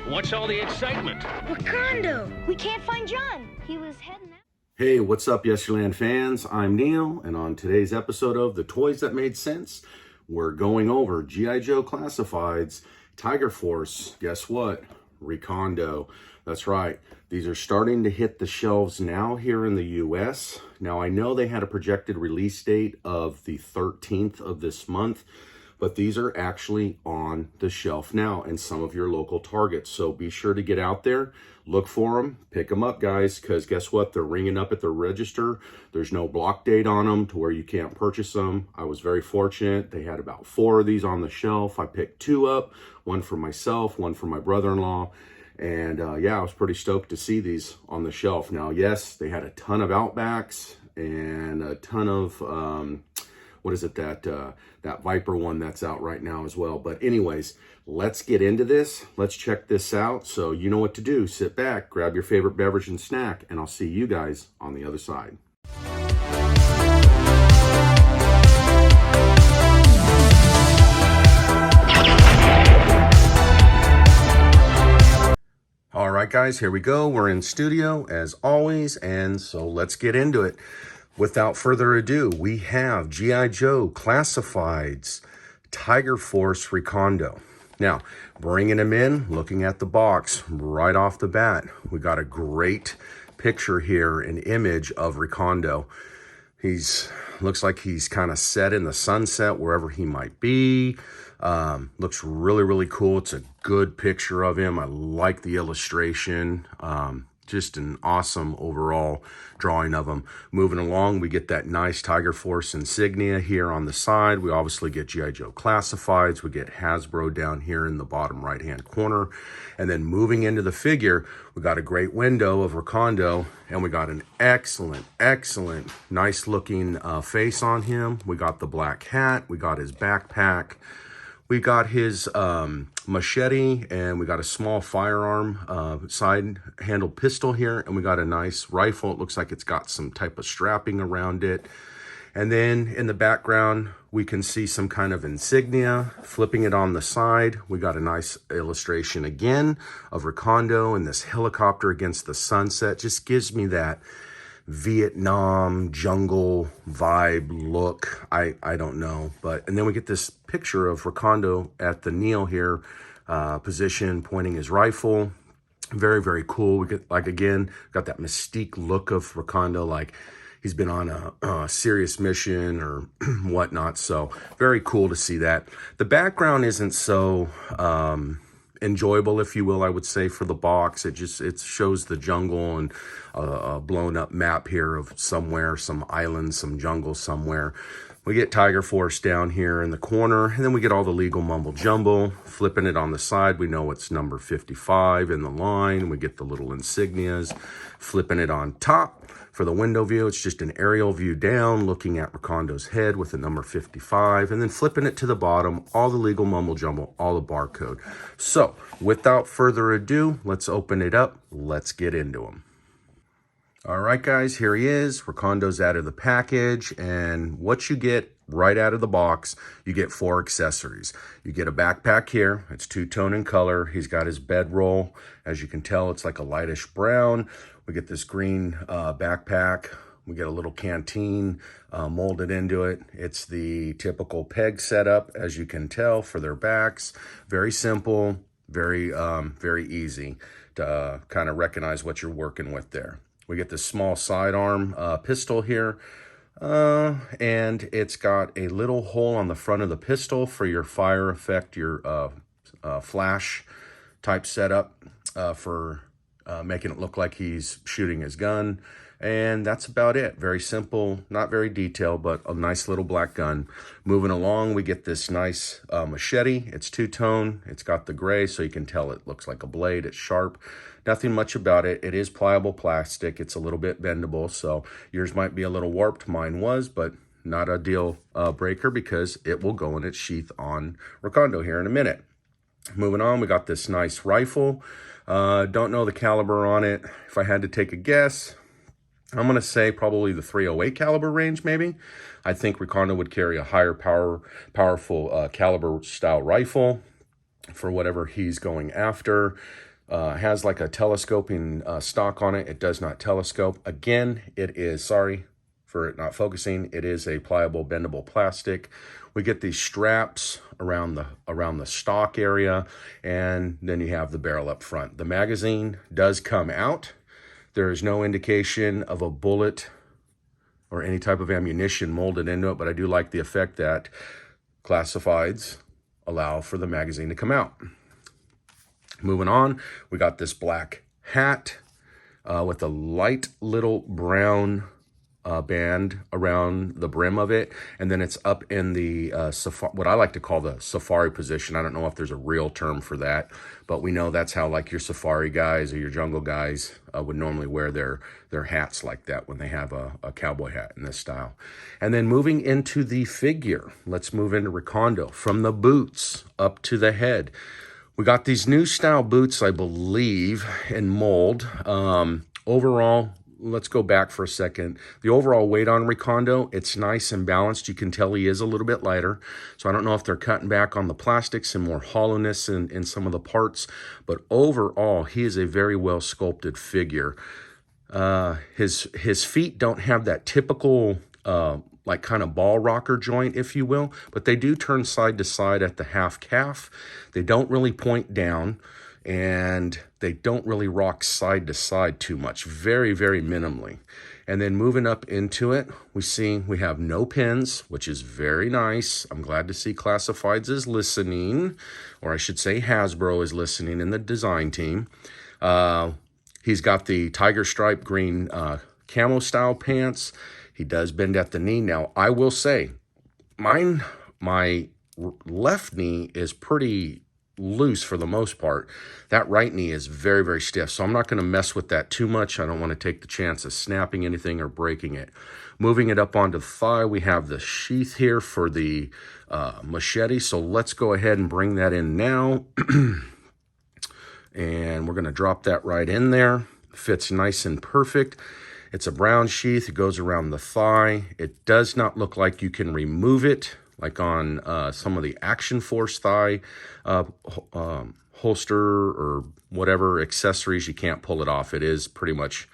What's all the excitement? Recondo! We can't find John. He was heading out. Hey, what's up, Yesterland fans? I'm Neal, and on today's episode of The Toys That Made Sense, we're going over GIJoe Classifieds, Tiger Force, guess what? Recondo. That's right. These are starting to hit the shelves now here in the US. Now, I know they had a projected release date of the 13th of this month, but these are actually on the shelf now in some of your local Targets. So be sure to get out there, look for them, pick them up, guys, because guess what? They're ringing up at the register. There's no block date on them to where you can't purchase them. I was very fortunate. They had about 4 of these on the shelf. I picked 2 up, one for myself, one for my brother-in-law. And yeah, I was pretty stoked to see these on the shelf. Now, yes, they had a ton of Outbacks and a ton of, what is it, that Viper one that's out right now as well. But anyways, let's get into this. Let's check this out. So you know what to do. Sit back, grab your favorite beverage and snack, and I'll see you guys on the other side. All right, guys, here we go. We're in studio as always, and so let's get into it. Without further ado, we have GIJoe Classifieds, Tiger Force-Recondo. Now, bringing him in, looking at the box right off the bat, we got a great picture here, an image of Recondo. Looks like he's kind of set in the sunset wherever he might be. Looks really, really cool. It's a good picture of him. I like the illustration. Just an awesome overall drawing of him. Moving along, we get that nice Tiger Force insignia here on the side. We obviously get GIJoe Classifieds. We get Hasbro down here in the bottom right-hand corner. And then moving into the figure, we got a great window of Recondo, and we got an excellent, nice-looking face on him. We got the black hat. We got his backpack. We got his machete, and we got a small firearm side-handled pistol here, and we got a nice rifle. It looks like it's got some type of strapping around it. And then in the background, we can see some kind of insignia. Flipping it on the side, we got a nice illustration again of Recondo and this helicopter against the sunset. Just gives me that Vietnam jungle vibe look. I don't know, and then we get this picture of Recondo at the Neal here position, pointing his rifle. Very, very cool. We get, like, again, got that mystique look of Recondo, like he's been on a serious mission or whatnot. So very cool to see that. The background isn't so enjoyable, if you will, I would say, for the box. It shows the jungle and a blown up map here of somewhere, some island, some jungle somewhere. We get Tiger Force down here in the corner, and then we get all the legal mumble jumble. Flipping it on the side, we know it's number 55 in the line. We get the little insignias. Flipping it on top for the window view, it's just an aerial view down, looking at Recondo's head with the number 55, and then flipping it to the bottom, all the legal mumble jumble, all the barcode. So, without further ado, let's open it up. Let's get into him. All right, guys, here he is. Recondo's out of the package, and what you get right out of the box, you get 4 accessories. You get a backpack here. It's 2-tone in color. He's got his bedroll. As you can tell, it's like a lightish brown. We get this green backpack. We get a little canteen molded into it. It's the typical peg setup, as you can tell, for their backs. Very simple, very easy to kind of recognize what you're working with there. We get this small sidearm pistol here, and it's got a little hole on the front of the pistol for your fire effect, your flash type setup for making it look like he's shooting his gun. And that's about it. Very simple, not very detailed, but a nice little black gun. Moving along, we get this nice machete. It's 2-tone. It's got the gray, so you can tell it looks like a blade. It's sharp. Nothing much about it. It is pliable plastic. It's a little bit bendable, so yours might be a little warped. Mine was, but not a deal breaker because it will go in its sheath on Recondo here in a minute. Moving on, we got this nice rifle. Don't know the caliber on it. If I had to take a guess, I'm going to say probably the .308 caliber range, maybe. I think Recondo would carry a higher powerful caliber style rifle for whatever he's going after. Has like a telescoping stock on it. It does not telescope. Again, it is, sorry for it not focusing, it is a pliable bendable plastic. We get these straps around the stock area, and then you have the barrel up front. The magazine does come out. There is no indication of a bullet or any type of ammunition molded into it, but I do like the effect that Classifieds allow for the magazine to come out. Moving on, we got this black hat with a light little brown band around the brim of it, and then it's up in the what I like to call the safari position. I don't know if there's a real term for that, but we know that's how like your safari guys or your jungle guys would normally wear their hats like that when they have a cowboy hat in this style. And then moving into the figure, let's move into Recondo. From the boots up to the head, we got these new style boots, I believe, in mold. Overall, let's go back for a second. The overall weight on Recondo, it's nice and balanced. You can tell he is a little bit lighter. So I don't know if they're cutting back on the plastics and more hollowness in some of the parts. But overall, he is a very well sculpted figure. His feet don't have that typical like kind of ball rocker joint, if you will, but they do turn side to side at the half calf. They don't really point down, and they don't really rock side to side too much, very, very minimally. And then moving up into it, we have no pins, which is very nice. I'm glad to see Classifieds is listening, or I should say Hasbro is listening in the design team. He's got the tiger stripe green camo style pants. He does bend at the knee. Now, I will say, my left knee is pretty loose for the most part. That right knee is very, very stiff, so I'm not going to mess with that too much. I don't want to take the chance of snapping anything or breaking it. Moving it up onto the thigh, we have the sheath here for the machete, so let's go ahead and bring that in now. And we're going to drop that right in there. Fits nice and perfect. It's a brown sheath. It goes around the thigh. It does not look like you can remove it, like on some of the Action Force thigh holster or whatever accessories. You can't pull it off. It is pretty much,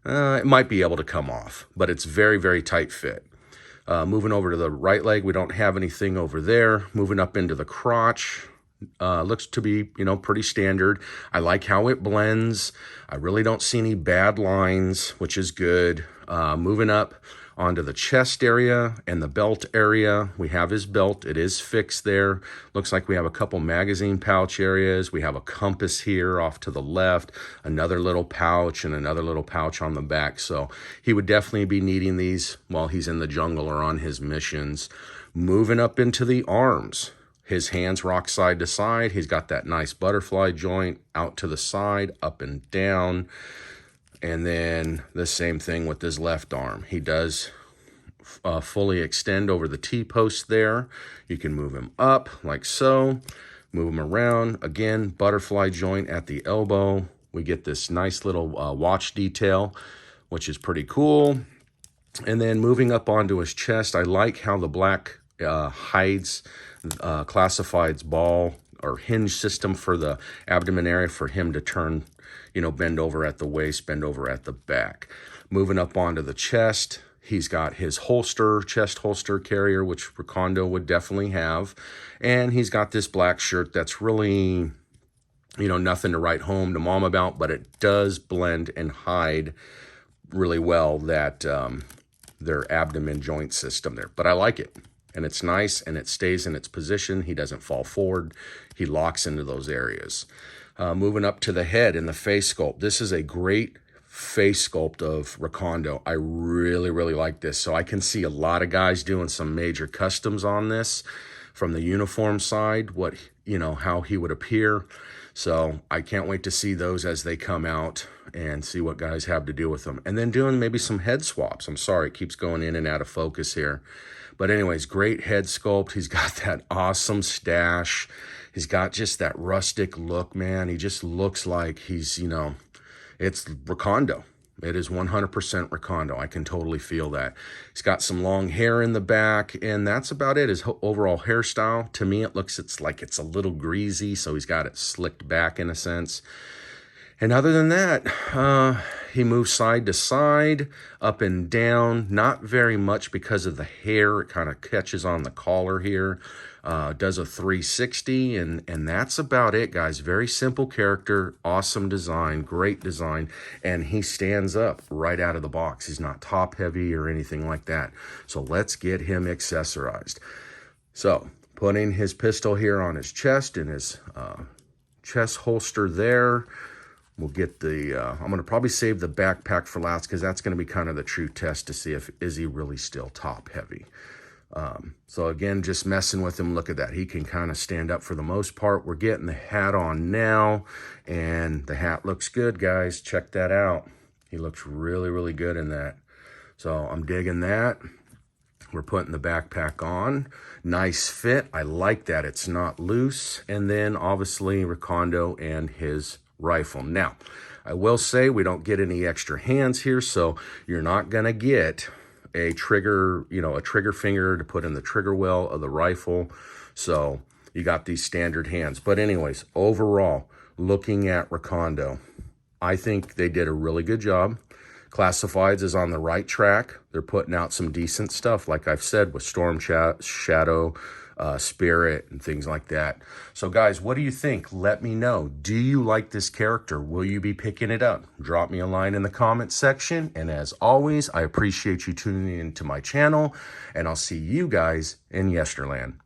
it might be able to come off, but it's very, very tight fit. Moving over to the right leg, we don't have anything over there. Moving up into the crotch. Looks to be, pretty standard. I like how it blends. I really don't see any bad lines, which is good. Moving up onto the chest area and the belt area, we have his belt. It is fixed there. Looks like we have a couple magazine pouch areas. We have a compass here off to the left, another little pouch, and another little pouch on the back. So he would definitely be needing these while he's in the jungle or on his missions. Moving up into the arms. His hands rock side to side. He's got that nice butterfly joint out to the side, up and down. And then the same thing with his left arm. He does fully extend over the T-post there. You can move him up like so. Move him around. Again, butterfly joint at the elbow. We get this nice little watch detail, which is pretty cool. And then moving up onto his chest, I like how the black hides Classified's ball or hinge system for the abdomen area for him to turn, bend over at the waist, bend over at the back. Moving up onto the chest, he's got his holster, chest holster carrier, which Recondo would definitely have. And he's got this black shirt that's really, nothing to write home to mom about, but it does blend and hide really well that their abdomen joint system there. But I like it. And it's nice, and it stays in its position. He doesn't fall forward. He locks into those areas. Moving up to the head and the face sculpt. This is a great face sculpt of Recondo. I really, really like this. So I can see a lot of guys doing some major customs on this from the uniform side, how he would appear. So I can't wait to see those as they come out and see what guys have to do with them. And then doing maybe some head swaps. I'm sorry, it keeps going in and out of focus here. But anyways, great head sculpt. He's got that awesome stash. He's got just that rustic look, man. He just looks like he's, it's Recondo. It is 100% Recondo. I can totally feel that. He's got some long hair in the back, and that's about it. His overall hairstyle, to me, it's like it's a little greasy, so he's got it slicked back in a sense. And other than that, he moves side to side, up and down, not very much because of the hair. It kind of catches on the collar here. Does a 360, and that's about it, guys. Very simple character, awesome design, great design, and he stands up right out of the box. He's not top heavy or anything like that. So let's get him accessorized. So putting his pistol here on his chest and his chest holster there. We'll get the, I'm going to probably save the backpack for last because that's going to be kind of the true test to see if is he really still top heavy. So again, just messing with him. Look at that. He can kind of stand up for the most part. We're getting the hat on now, and the hat looks good, guys. Check that out. He looks really, really good in that. So I'm digging that. We're putting the backpack on. Nice fit. I like that. It's not loose. And then obviously Recondo and his rifle. Now, I will say we don't get any extra hands here, so you're not going to get a trigger, a trigger finger to put in the trigger well of the rifle. So you got these standard hands. But anyways, overall, looking at Recondo, I think they did a really good job. Classifieds is on the right track. They're putting out some decent stuff, like I've said, with Storm Shadow, Spirit, and things like that. So guys, what do you think? Let me know. Do you like this character? Will you be picking it up? Drop me a line in the comments section. And as always, I appreciate you tuning into my channel, and I'll see you guys in Yesterland.